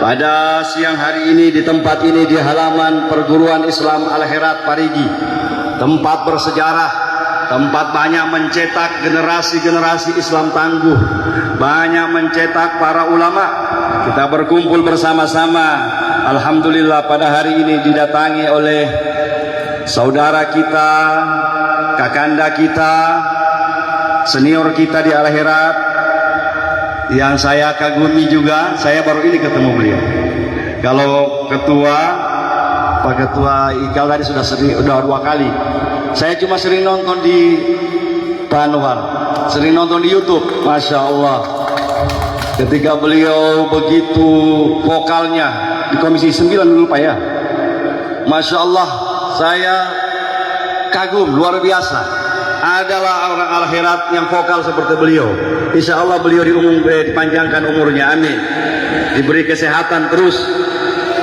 Pada siang hari ini di tempat ini di halaman Perguruan Islam Al-Herat Parigi, tempat bersejarah, tempat banyak mencetak generasi-generasi Islam tangguh, banyak mencetak para ulama. Kita berkumpul bersama-sama. Alhamdulillah pada hari ini didatangi oleh saudara kita, kakanda kita, senior kita di Al-Herat, yang saya kagumi juga. Saya baru ini ketemu beliau. Kalau Pak Ketua Ikal tadi sudah 2 kali. Saya cuma sering nonton di Pak Anwar, sering nonton di YouTube. Masya Allah, ketika beliau begitu vokalnya di Komisi 9 dulu Pak ya, Masya Allah, saya kagum luar biasa. Adalah orang Al-Herat yang vokal seperti beliau. Insya Allah beliau dipanjangkan umurnya, amin. Diberi kesehatan terus,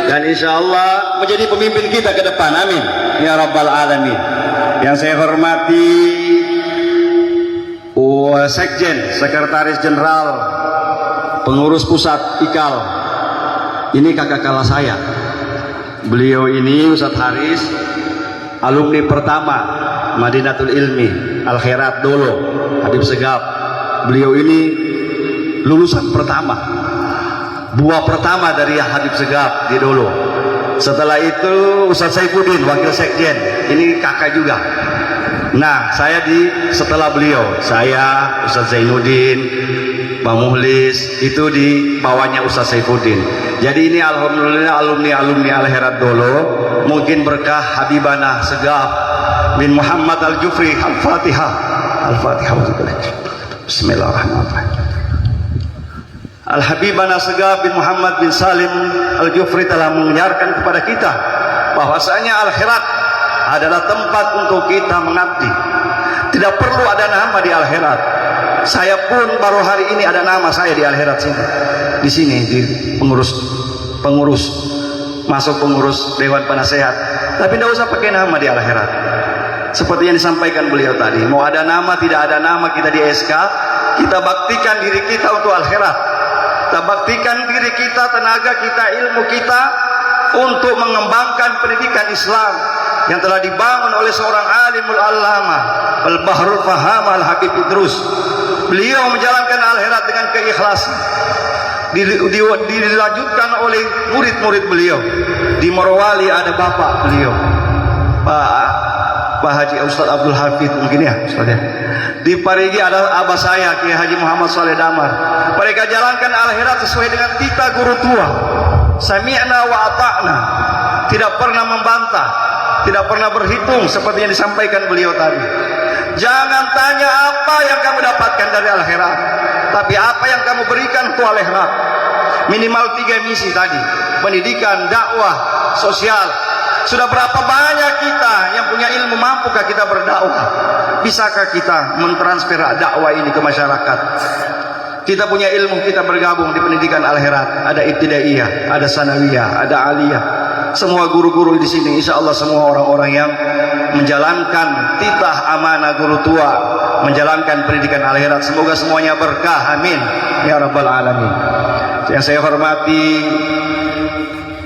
dan insya Allah menjadi pemimpin kita ke depan, amin ya Rabbal Alamin. Yang saya hormati Sekjen, Sekretaris Jenderal, Pengurus Pusat IKAL, ini kakak kelas saya. Beliau ini Ustadz Haris, alumni pertama Madinatul Ilmi Al-Herat Dolo, Habib Segaf. Beliau ini lulusan pertama, buah pertama dari Habib Segaf di Dolo. Setelah itu Ustadz Saifuddin, Wakil Sekjen, ini kakak juga. Nah, saya setelah beliau, saya Ustadz Zainuddin, Bang Muhlis, itu di bawahnya Ustadz Saifuddin. Jadi ini alhamdulillah alumni Al-Herat Dolo. Mungkin berkah Habibana Segaf bin Muhammad Al-Jufri. Al-Fatihah. Al-Fatihah. Bismillahirrahmanirrahim. Al-Habibana Segaf bin Muhammad bin Salim Al-Jufri telah menyiarkan kepada kita bahwasanya Al-Herat adalah tempat untuk kita mengabdi. Tidak perlu ada nama di Al-Herat. Saya pun baru hari ini ada nama saya di Al-Herat sini. Di sini di pengurus masuk pengurus Dewan Penasehat. Tapi tidak usah pakai nama di Al-Herat. Seperti yang disampaikan beliau tadi, mau ada nama tidak ada nama kita di SK, kita baktikan diri kita untuk Al-Herat. Kita baktikan diri kita, tenaga kita, ilmu kita untuk mengembangkan pendidikan Islam yang telah dibangun oleh seorang alimul allama Al-Bahrul Faham Al-Habib Idrus. Beliau menjalankan Al-Herat dengan keikhlasan. Dilanjutkan oleh murid-murid beliau. Di Morowali ada bapak beliau, Pak Haji Ustadz Abdul Hafid, mungkin ya Ustadz ya. Di Parigi ada abah saya Kiai Haji Muhammad Saleh Damar. Mereka jalankan Al-Herat sesuai dengan titah guru tua. Sami'na wa ata'na. Tidak pernah membantah, tidak pernah berhitung seperti yang disampaikan beliau tadi. Jangan tanya apa yang kamu dapatkan dari Al-Herat, tapi apa yang kamu berikan untuk Al-Herat. Minimal 3 misi tadi: pendidikan, dakwah, sosial. Sudah berapa banyak kita yang punya ilmu, mampukah kita berdakwah? Bisakah kita mentransfer dakwah ini ke masyarakat? Kita punya ilmu, kita bergabung di pendidikan Al-Herat. Ada ibtidaiyah, ada sanawiyah, ada aliyah. Semua guru-guru di sini, insya Allah semua orang-orang yang menjalankan titah amanah guru tua, menjalankan pendidikan Al-Herat. Semoga semuanya berkah, amin ya Rabbal Alamin. Yang saya hormati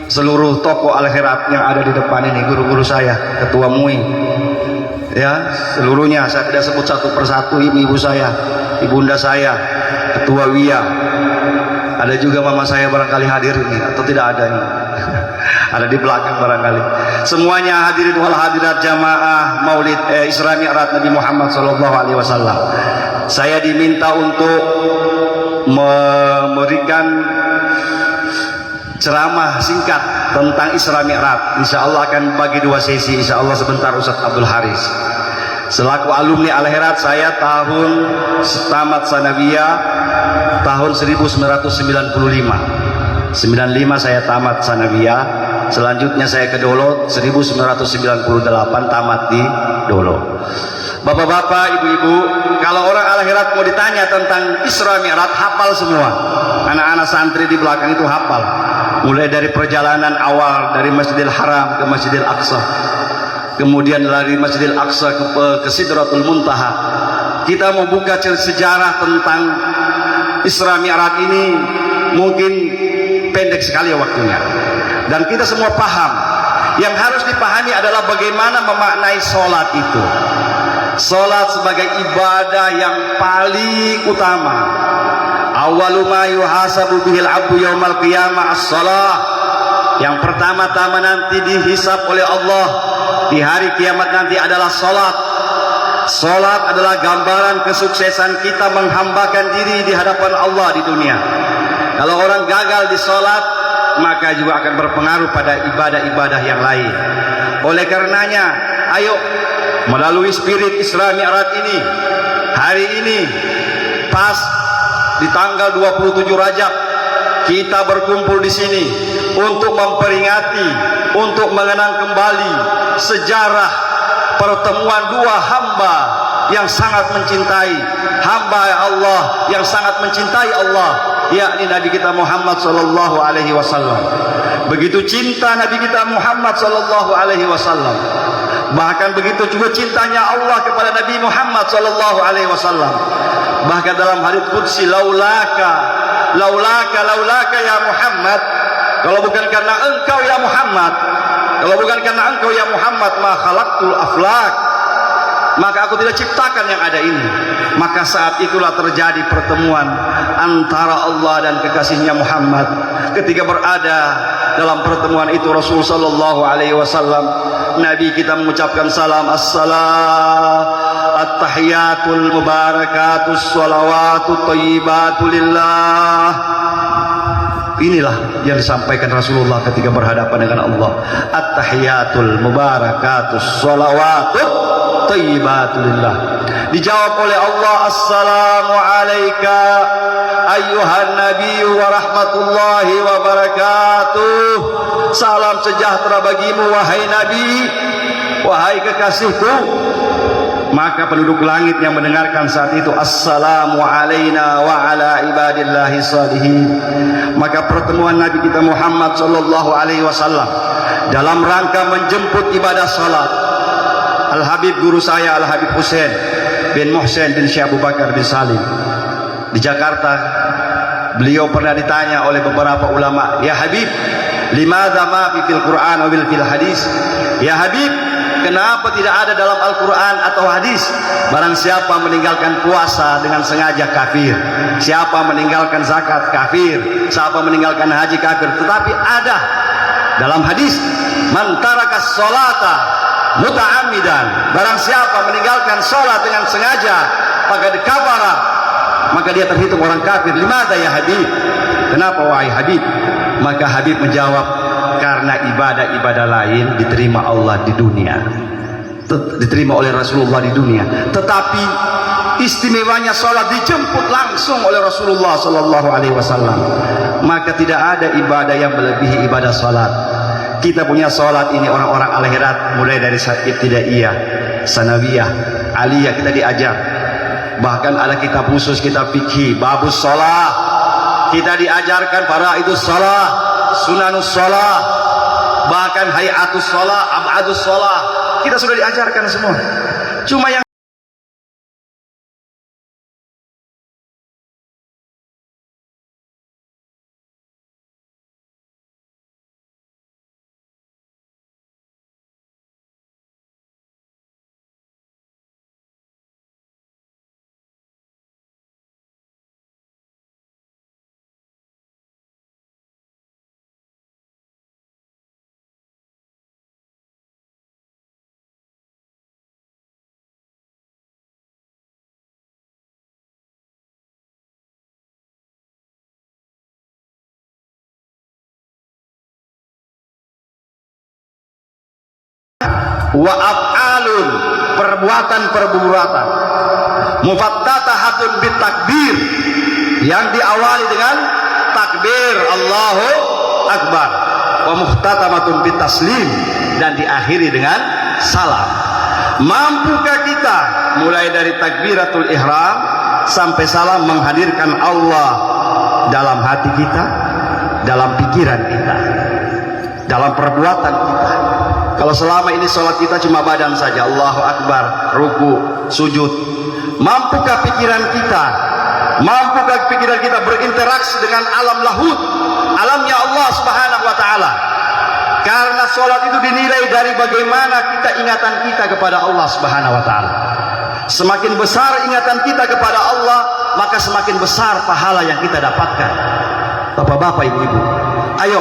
seluruh tokoh Al-Herat yang ada di depan ini, guru-guru saya, Ketua MUI, ya seluruhnya. Saya tidak sebut satu persatu. Ibu saya, ibunda saya, Ketua WIA, ada juga mama saya barangkali hadir ini atau tidak ada ini. Ada di belakang barangkali. Semuanya hadirin wal hadirat jamaah Maulid Isra Mi'raj Nabi Muhammad SAW. Saya diminta untuk memberikan ceramah singkat tentang Isra Mi'raj. Insya Allah akan bagi 2 sesi. Insya Allah sebentar Ustadz Abdul Haris. Selaku alumni Al-Herat, saya tahun tamat sanawiyah tahun 1995. 95 saya tamat sanawiyah. Selanjutnya saya ke Dolo 1998 tamat di Dolo. Bapak-bapak, ibu-ibu, kalau orang Al-Herat mau ditanya tentang Isra Mi'raj, hafal semua. Anak-anak santri di belakang itu hafal. Mulai dari perjalanan awal dari Masjidil Haram ke Masjidil Aqsa, kemudian dari Masjidil Aqsa ke Sidratul Muntaha. Kita mau buka sejarah tentang Isra Mi'raj ini, mungkin pendek pendek sekali waktunya. Dan kita semua paham. Yang harus dipahami adalah bagaimana memaknai sholat itu. Sholat sebagai ibadah yang paling utama. Awwalu ma yuhasabu bihil abdu yaumal qiyamah as-shalah. Yang pertama-tama nanti dihisab oleh Allah di hari kiamat nanti adalah sholat. Sholat adalah gambaran kesuksesan kita menghambakan diri di hadapan Allah di dunia. Kalau orang gagal di sholat, maka juga akan berpengaruh pada ibadah-ibadah yang lain. Oleh karenanya, ayo melalui spirit Isra Mi'raj ini, hari ini pas di tanggal 27 Rajab, kita berkumpul di sini untuk memperingati, untuk mengenang kembali sejarah pertemuan dua hamba yang sangat mencintai, hamba Allah yang sangat mencintai Allah, yakni Nabi kita Muhammad sallallahu alaihi wasallam. Begitu cinta Nabi kita Muhammad sallallahu alaihi wasallam, bahkan begitu juga cintanya Allah kepada Nabi Muhammad sallallahu alaihi wasallam. Bahkan dalam hadits qudsi, laulaka ya Muhammad, kalau bukan karena engkau ya Muhammad, kalau bukan karena engkau ya Muhammad, ma khalaqtul aflak, maka aku tidak ciptakan yang ada ini. Maka saat itulah terjadi pertemuan antara Allah dan kekasihnya Muhammad. Ketika berada dalam pertemuan itu, Rasul sallallahu alaihi wasallam, Nabi kita mengucapkan salam, at-tahiyatul mubarakatus shalawatut thayyibatu lillah. Inilah yang disampaikan Rasulullah ketika berhadapan dengan Allah. At-tahiyatul mubarakatus shalawatut thayyibatu lillah. Dijawab oleh Allah, assalamu alayka ayyuhan nabiyyu wa rahmatullahi wa barakatuh. Salam sejahtera bagimu wahai Nabi, wahai kekasihku. Maka penduduk langit yang mendengarkan saat itu, assalamu alayna wa ala ibadillahi salihin. Maka pertemuan Nabi kita Muhammad sallallahu alaihi wasallam dalam rangka menjemput ibadah salat, Al-Habib guru saya, Al-Habib Husain bin Muhsin bin Syekh Abu Bakar bin Salim di Jakarta, beliau pernah ditanya oleh beberapa ulama, ya Habib, limadza ma fil Quran wa fil hadis? Ya Habib, kenapa tidak ada dalam Al-Quran atau hadis? Barang siapa meninggalkan puasa dengan sengaja kafir, siapa meninggalkan zakat kafir, siapa meninggalkan haji kafir. Tetapi ada dalam hadis, man tarakas sholata muta'ammidan, barang siapa meninggalkan sholat dengan sengaja, maka dikafara, maka dia terhitung orang kafir. Limadza ya Habib? Kenapa wahai Habib? Maka Habib menjawab, karena ibadah-ibadah lain diterima Allah di dunia, diterima oleh Rasulullah di dunia, tetapi istimewanya sholat dijemput langsung oleh Rasulullah sallallahu alaihi wasallam. Maka tidak ada ibadah yang melebihi ibadah sholat. Kita punya sholat ini orang-orang al-akhirat, mulai dari ibtidaiyah, sanawiyah, aliyah, kita diajar. Bahkan ada kitab khusus, kitab fikih, babus sholat, kita diajarkan faraidus sholat, sunanus sholat, bahkan hayatus sholat, abadus sholat, kita sudah diajarkan semua. Cuma yang wa af'alun, perbuatan-perbuatan, mufattatahatun bitakbir, yang diawali dengan takbir Allahu Akbar, wa muhtatamatun bitaslim, dan diakhiri dengan salam. Mampukah kita mulai dari takbiratul ihram sampai salam menghadirkan Allah dalam hati kita, dalam pikiran kita, dalam perbuatan kita? Kalau selama ini sholat kita cuma badan saja, Allahu Akbar, ruku, sujud, mampukah pikiran kita berinteraksi dengan alam lahut, alamnya Allah Ta'ala. Karena sholat itu dinilai dari bagaimana kita ingatan kita kepada Allah Subhanahu wa Ta'ala. Semakin besar ingatan kita kepada Allah, maka semakin besar pahala yang kita dapatkan. Bapak-bapak, ibu-ibu, ayo.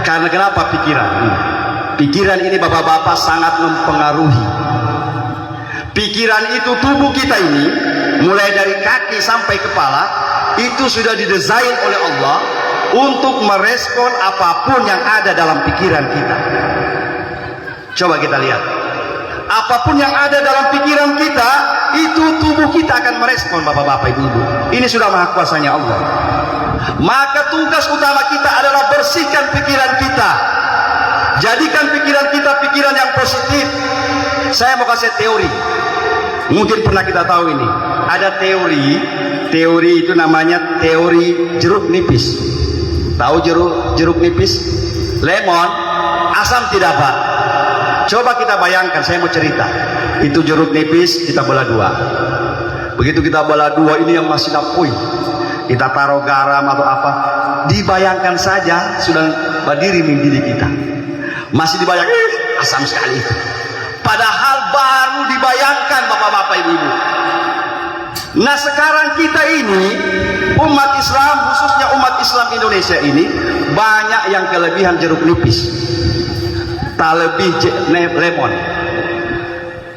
Karena kenapa pikiran? Pikiran ini bapak-bapak sangat mempengaruhi. Pikiran itu tubuh kita ini, mulai dari kaki sampai kepala, itu sudah didesain oleh Allah untuk merespon apapun yang ada dalam pikiran kita. Coba kita lihat. Apapun yang ada dalam pikiran kita, itu tubuh kita akan merespon, bapak-bapak, ibu-ibu. Ini sudah maha kuasanya Allah. Maka tugas utama kita adalah bersihkan pikiran kita. Jadikan pikiran kita pikiran yang positif. Saya mau kasih teori. Mungkin pernah kita tahu ini. Ada teori itu namanya teori jeruk nipis. Tahu jeruk nipis? Lemon, asam tidak, Pak. Coba kita bayangkan, saya mau cerita. Itu jeruk nipis kita belah dua. Begitu kita belah dua, ini yang masih napui. Kita taruh garam atau apa. Dibayangkan saja sudah berdiri mendidih kita. Masih dibayangkan, asam sekali itu. Padahal baru dibayangkan, bapak-bapak, ibu-ibu. Nah, sekarang kita ini umat Islam, khususnya umat Islam Indonesia ini, banyak yang kelebihan jeruk nipis. Tak lebih lemon.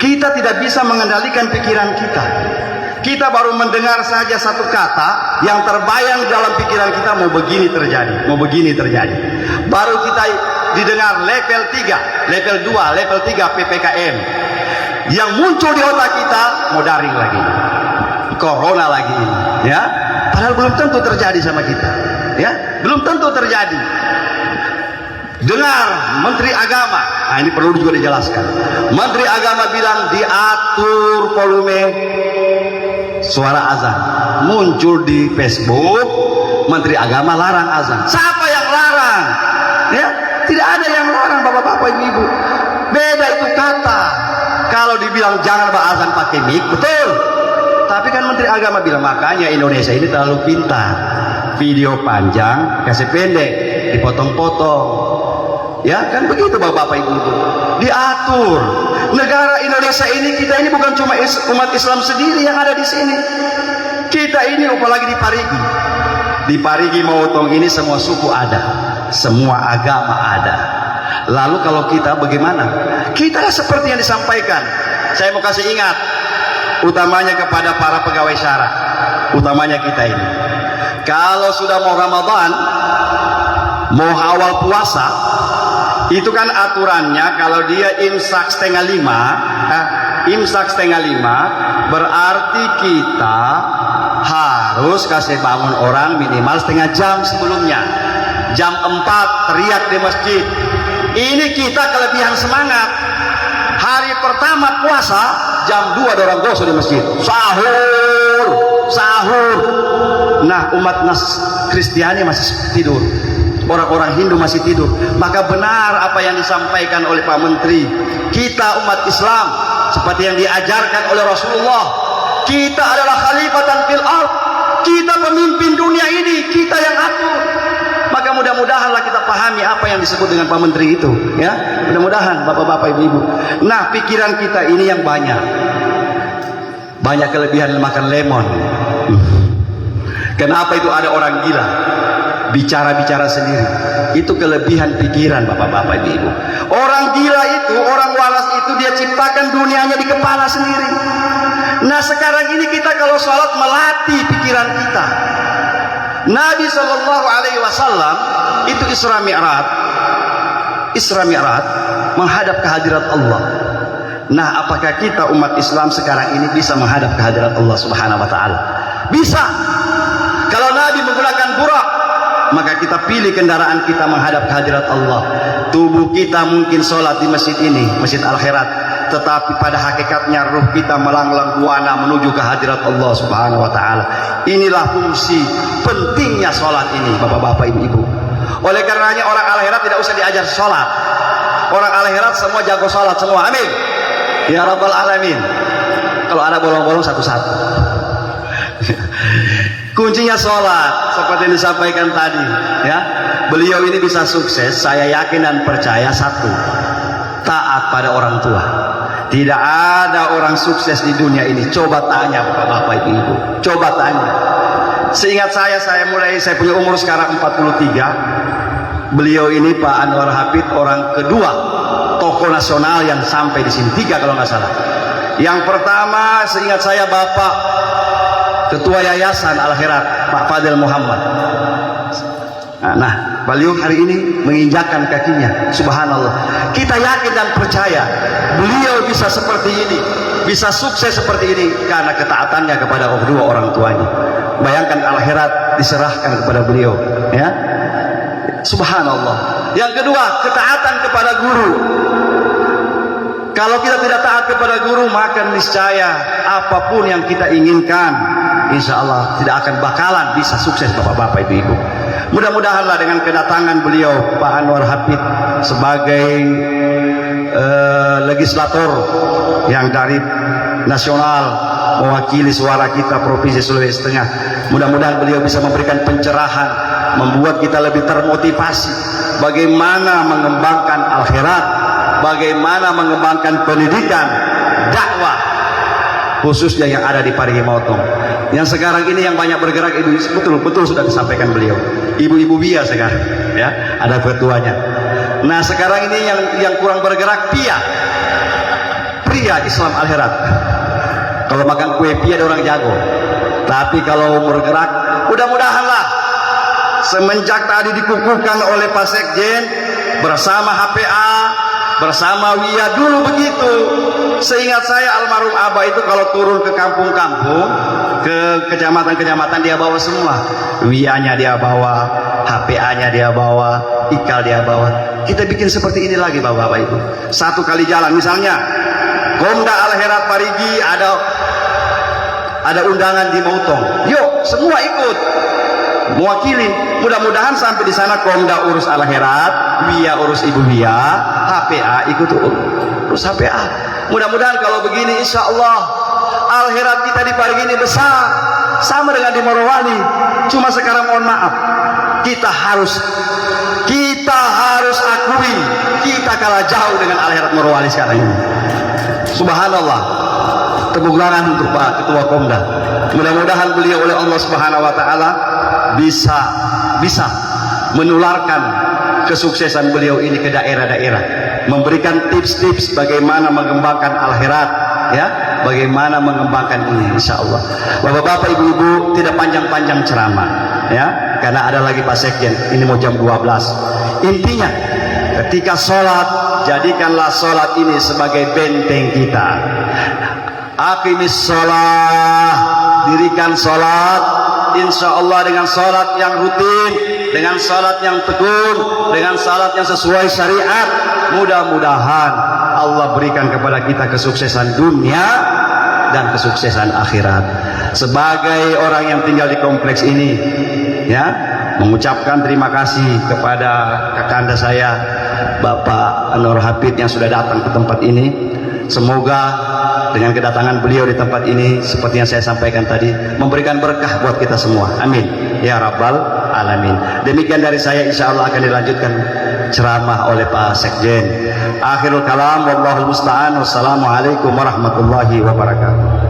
Kita tidak bisa mengendalikan pikiran kita. Kita baru mendengar saja satu kata yang terbayang dalam pikiran kita, mau begini terjadi, mau begini terjadi. Baru kita didengar level 3, level 2, level 3 PPKM. Yang muncul di otak kita, mau daring lagi, corona lagi, ya. Padahal belum tentu terjadi sama kita, ya. Belum tentu terjadi. Dengar Menteri Agama, nah ini perlu juga dijelaskan. Menteri Agama bilang diatur volume suara azan. Muncul di Facebook, Menteri Agama larang azan. Siapa yang larang? Ya, tidak ada yang larang, bapak-bapak, ibu-ibu. Beda itu kata. Kalau dibilang jangan berazan pakai mic, betul. Tapi kan Menteri Agama bilang, makanya Indonesia ini terlalu pintar. Video panjang, kasih pendek, dipotong-potong. Ya kan begitu, bapak-bapak, ibu-ibu. Diatur. Negara Indonesia ini, kita ini bukan cuma umat Islam sendiri yang ada di sini. Kita ini apalagi di Parigi. Di Parigi Mautong ini semua suku ada, semua agama ada. Lalu kalau kita bagaimana? Kita seperti yang disampaikan. Saya mau kasih ingat, utamanya kepada para pegawai syara, utamanya kita ini. Kalau sudah mau Ramadan, mau awal puasa, itu kan aturannya kalau dia imsak 4:30, berarti kita harus kasih bangun orang minimal setengah jam sebelumnya. Jam 4 teriak di masjid. Ini kita kelebihan semangat. Hari pertama puasa jam 2 ada orang gosok di masjid. Sahur. Nah, umat Kristiani masih tidur. Orang-orang Hindu masih tidur. Maka benar apa yang disampaikan oleh Pak Menteri. Kita umat Islam seperti yang diajarkan oleh Rasulullah. Kita adalah khalifatan fil ardh. Kita pemimpin dunia ini, kita yang atur. Maka mudah-mudahanlah kita pahami apa yang disebut dengan Pak Menteri itu, ya. Mudah-mudahan bapak-bapak, ibu-ibu. Nah, pikiran kita ini yang banyak kelebihan makan lemon. Kenapa itu ada orang gila? Bicara-bicara sendiri. Itu kelebihan pikiran, bapak-bapak, ibu-ibu. Orang gila itu, orang waras itu, dia ciptakan dunianya di kepala sendiri. Nah, sekarang ini kita kalau sholat melatih pikiran kita. Nabi SAW itu Isra Mi'raj menghadap kehadirat Allah. Nah, apakah kita umat Islam sekarang ini bisa menghadap kehadirat Allah Subhanahu wa Ta'ala? Bisa. Kalau Nabi menggunakan burak, maka kita pilih kendaraan kita menghadap kehadirat Allah. Tubuh kita mungkin sholat di masjid ini, Masjid Al-Khairat, tetapi pada hakikatnya ruh kita melanglang buana menuju ke hadirat Allah Subhanahu wa Ta'ala. Inilah fungsi pentingnya sholat ini, bapak-bapak, ibu-ibu. Oleh karenanya orang Al-Khairat tidak usah diajar sholat. Orang Al-Khairat semua jago sholat semua, amin ya rabbal alamin. Kalau ada bolong-bolong satu-satu. Kuncinya sholat seperti yang disampaikan tadi, ya. beliau ini bisa sukses, saya yakin dan percaya satu, taat pada orang tua. Tidak ada orang sukses di dunia ini. Coba tanya bapak-bapak ibu-ibu, coba tanya. Seingat saya punya umur sekarang 43. Beliau ini Pak Anwar Hapid orang kedua tokoh nasional yang sampai di sini, 3 kalau nggak salah. Yang pertama seingat saya Bapak Ketua Yayasan Al-Khairat Pak Fadil Muhammad. Nah, beliau hari ini menginjakkan kakinya. Subhanallah. Kita yakin dan percaya beliau bisa seperti ini, bisa sukses seperti ini karena ketaatannya kepada kedua orang tuanya. Bayangkan Al-Khairat diserahkan kepada beliau, ya. Subhanallah. Yang kedua, ketaatan kepada guru. Kalau kita tidak taat kepada guru, maka niscaya apapun yang kita inginkan, insya Allah tidak akan bakalan bisa sukses bapak-bapak ibu-ibu. Mudah-mudahanlah dengan kedatangan beliau Pak Anwar Hapid sebagai legislator yang dari nasional mewakili suara kita Provinsi Sulawesi Tengah, mudah-mudahan beliau bisa memberikan pencerahan, membuat kita lebih termotivasi bagaimana mengembangkan Al-Khairat, bagaimana mengembangkan pendidikan, dakwah, khususnya yang ada di Parigi Motong. Yang sekarang ini yang banyak bergerak itu betul sudah disampaikan beliau. Ibu-ibu Bia sekarang, ya, ada ketuanya. Nah sekarang ini yang kurang bergerak pria Islam Al-Khairat. Kalau makan kue pia ada orang jago. Tapi kalau bergerak, mudah-mudahanlah semenjak tadi dikukuhkan oleh Pak Sekjen bersama HPA, bersama WIA dulu begitu. Seingat saya almarhum Abah itu kalau turun ke kampung-kampung, ke kecamatan-kecamatan dia bawa semua. WIA-nya dia bawa, HPA-nya dia bawa, IKAL dia bawa. Kita bikin seperti ini lagi Bapak-bapak Ibu. Satu kali jalan misalnya Komda Al-Khairat Parigi ada undangan di Mautong. Yuk semua ikut mewakili. Mudah-mudahan sampai di sana Komda urus Al-Khairat, WIA urus Ibu WIA, HPA ikut urus HPA. Mudah-mudahan kalau begini insya Allah Al-Khairat kita di Parigi ini besar sama dengan di Morowali. Cuma sekarang mohon maaf, kita harus akui kita kalah jauh dengan Al-Khairat Morowali sekarang ini. Subhanallah. Tepuk tangan untuk Pak Ketua Komda. Mudah-mudahan beliau oleh Allah Subhanahu wa taala bisa menularkan kesuksesan beliau ini ke daerah-daerah, memberikan tips-tips bagaimana mengembangkan Al-Khairat, ya, bagaimana mengembangkan ini insyaallah. Bapak-bapak, ibu-ibu, tidak panjang-panjang ceramah, ya, karena ada lagi Pak Sekjen, ini mau jam 12. Intinya ketika sholat, jadikanlah sholat ini sebagai benteng kita. Aqimis sholat, dirikan sholat, insya Allah dengan sholat yang rutin, dengan sholat yang tekun, dengan sholat yang sesuai syariat, mudah-mudahan Allah berikan kepada kita kesuksesan dunia dan kesuksesan akhirat. Sebagai orang yang tinggal di kompleks ini, ya, mengucapkan terima kasih kepada kakanda saya Bapak Anwar Hapid yang sudah datang ke tempat ini. Semoga dengan kedatangan beliau di tempat ini seperti yang saya sampaikan tadi memberikan berkah buat kita semua. Amin ya rabbal alamin. Demikian dari saya, insya Allah akan dilanjutkan ceramah oleh Pak Sekjen. Akhirul kalam, wallahul musta'an. Wassalamualaikum warahmatullahi wabarakatuh.